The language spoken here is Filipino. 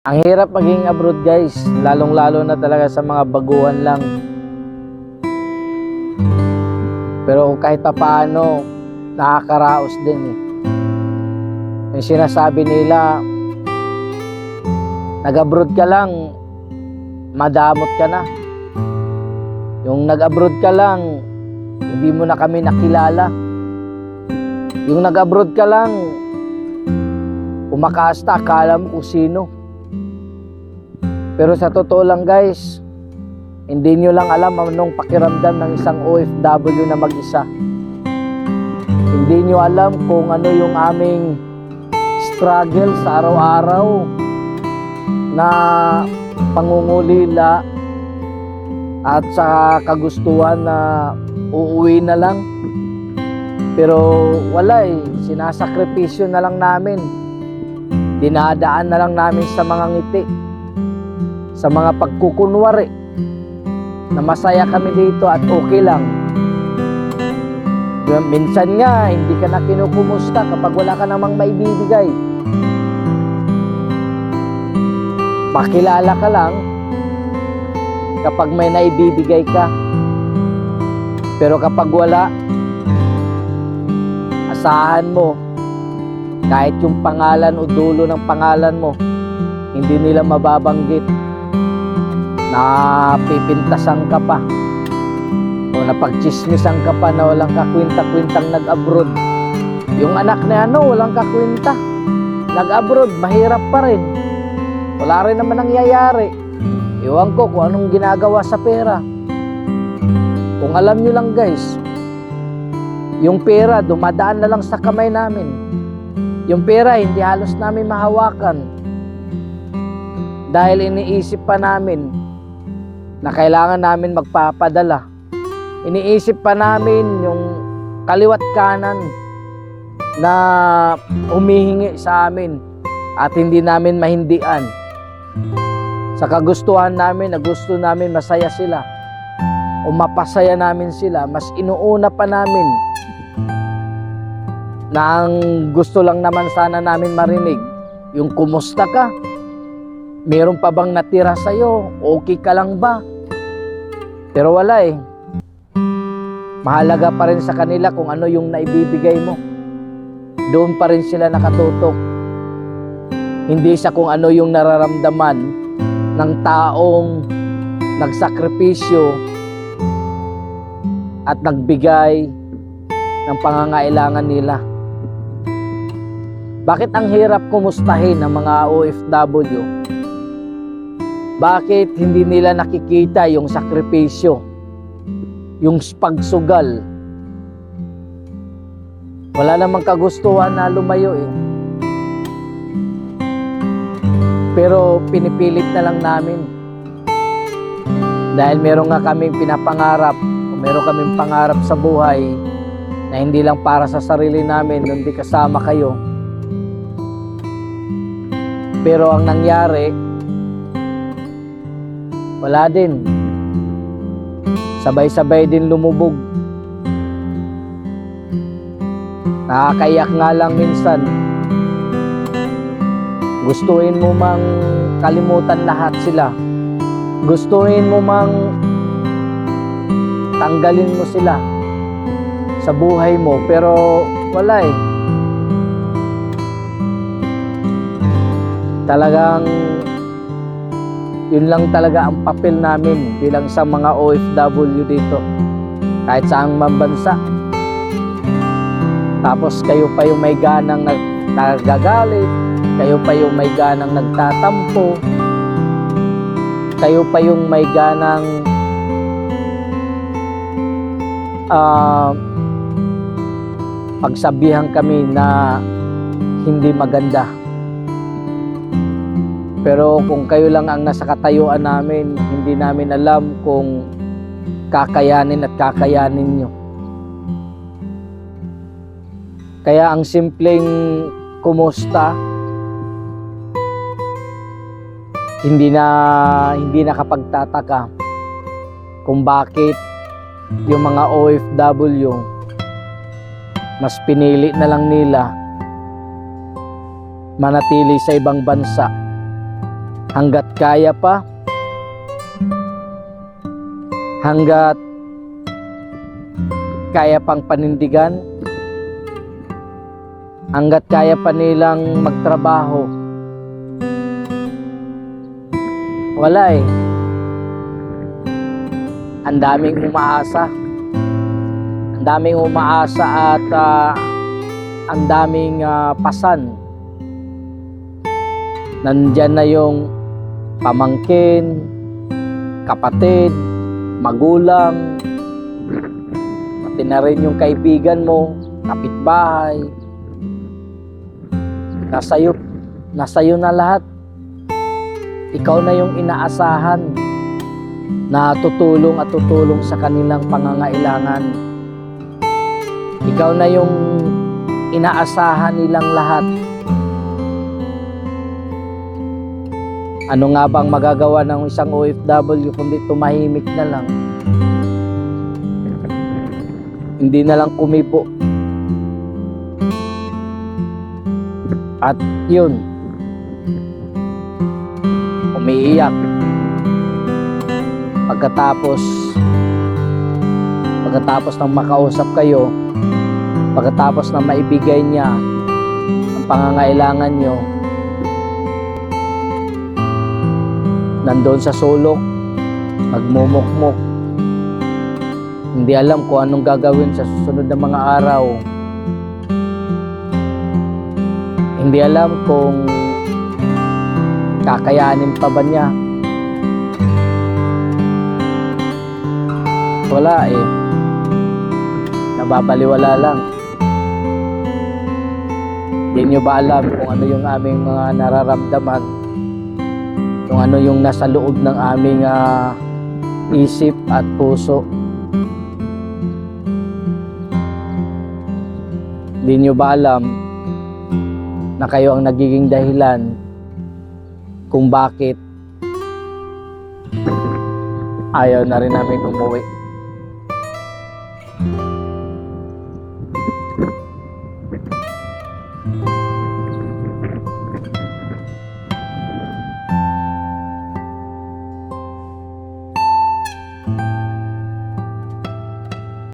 Ang hirap maging abroad guys, lalong-lalo na talaga sa mga baguhan lang. Pero kahit pa paano, nakakaraos din eh. Yung sinasabi nila, nag-abroad ka lang, madamot ka na. Yung nag-abroad ka lang, hindi mo na kami nakilala. Yung nag-abroad ka lang, umakasta, akala mo kung sino. Pero sa totoo lang guys, hindi nyo lang alam anong pakiramdam ng isang OFW na mag-isa. Hindi nyo alam kung ano yung aming struggle sa araw-araw na pangungulila at sa kagustuhan na uuwi na lang. Pero wala eh, sinasakripisyo na lang namin. Dinadaan na lang namin sa mga ngiti, sa mga pagkukunwari na masaya kami dito at okay lang. Minsan nga hindi ka na kinukumusta kapag wala ka namang maibibigay. Pakilala ka lang kapag may naibibigay ka. Pero kapag wala, asahan mo kahit yung pangalan o dulo ng pangalan mo hindi nila mababanggit. Napipintasan ka pa o napagchismisan ka pa na walang kakwinta-kwintang nag-abroad. Yung anak na walang kakwinta, nag-abroad, mahirap pa rin, wala rin naman nangyayari. Iwan ko kung anong ginagawa sa pera. Kung alam nyo lang guys, yung pera dumadaan na lang sa kamay namin. Yung pera hindi halos namin mahawakan dahil iniisip pa namin na kailangan namin magpapadala. Iniisip pa namin yung kaliwat kanan na humihingi sa amin at hindi namin mahindian. Sa kagustuhan namin, na gusto namin masaya sila o mapasaya namin sila, mas inuuna pa namin na ang gusto lang naman sana namin marinig yung kumusta ka? Meron pa bang natira sa'yo? Okay ka lang ba? Pero wala eh. Mahalaga pa rin sa kanila kung ano yung naibibigay mo. Doon pa rin sila nakatutok. Hindi sa kung ano yung nararamdaman ng taong nagsakripisyo at nagbigay ng pangangailangan nila. Bakit ang hirap kumustahin ng mga OFW? Bakit hindi nila nakikita yung sakripisyo, yung pagsugal? Wala namang kagustuhan na lumayo eh. Pero pinipilit na lang namin. Dahil meron nga kaming pinapangarap, o meron kaming pangarap sa buhay na hindi lang para sa sarili namin, kundi kasama kayo. Pero ang nangyari, wala din. Sabay-sabay din lumubog. Nakakaiyak nga lang minsan. Gustuin mo mang kalimutan lahat sila. Gustuin mo mang tanggalin mo sila sa buhay mo. Pero wala eh. Talagang yun lang talaga ang papel namin bilang sa mga OFW dito, kahit saang bansa. Tapos kayo pa yung may ganang nagagalit, kayo pa yung may ganang nagtatampo, kayo pa yung may ganang pagsabihan kami na hindi maganda. Pero kung kayo lang ang nasa katayuan namin, hindi namin alam kung kakayanin at kakayanin nyo. Kaya ang simpleng kumusta, hindi nakapagtataka kung bakit yung mga OFW mas pinili na lang nila manatili sa ibang bansa hanggat kaya pa, hanggat kaya pang panindigan, hanggat kaya pa nilang magtrabaho. Wala eh. Ang daming umaasa. Ang daming umaasa at ang daming pasan. Nandyan na yung pamangkin, kapatid, magulang, pati na rin yung kaibigan mo, kapitbahay. Nasa'yo na lahat. Ikaw na yung inaasahan na tutulong at tutulong sa kanilang pangangailangan. Ikaw na yung inaasahan nilang lahat. Ano nga bang magagawa ng isang OFW kundi tumahimik na lang? Hindi na lang kumibo. At yun, umiiyak. Pagkatapos ng makausap kayo, pagkatapos ng maibigay niya ang pangangailangan nyo, nandoon sa sulok, magmumukmuk. Hindi alam kung anong gagawin sa susunod na mga araw. Hindi alam kung kakayanin pa ba niya. Wala eh. Nababaliwala lang. Hindi nyo ba alam kung ano yung aming mga nararamdaman? Kung ano yung nasa loob ng aming isip at puso? Hindi nyo ba alam na kayo ang nagiging dahilan kung bakit ayaw na rin namin umuwi?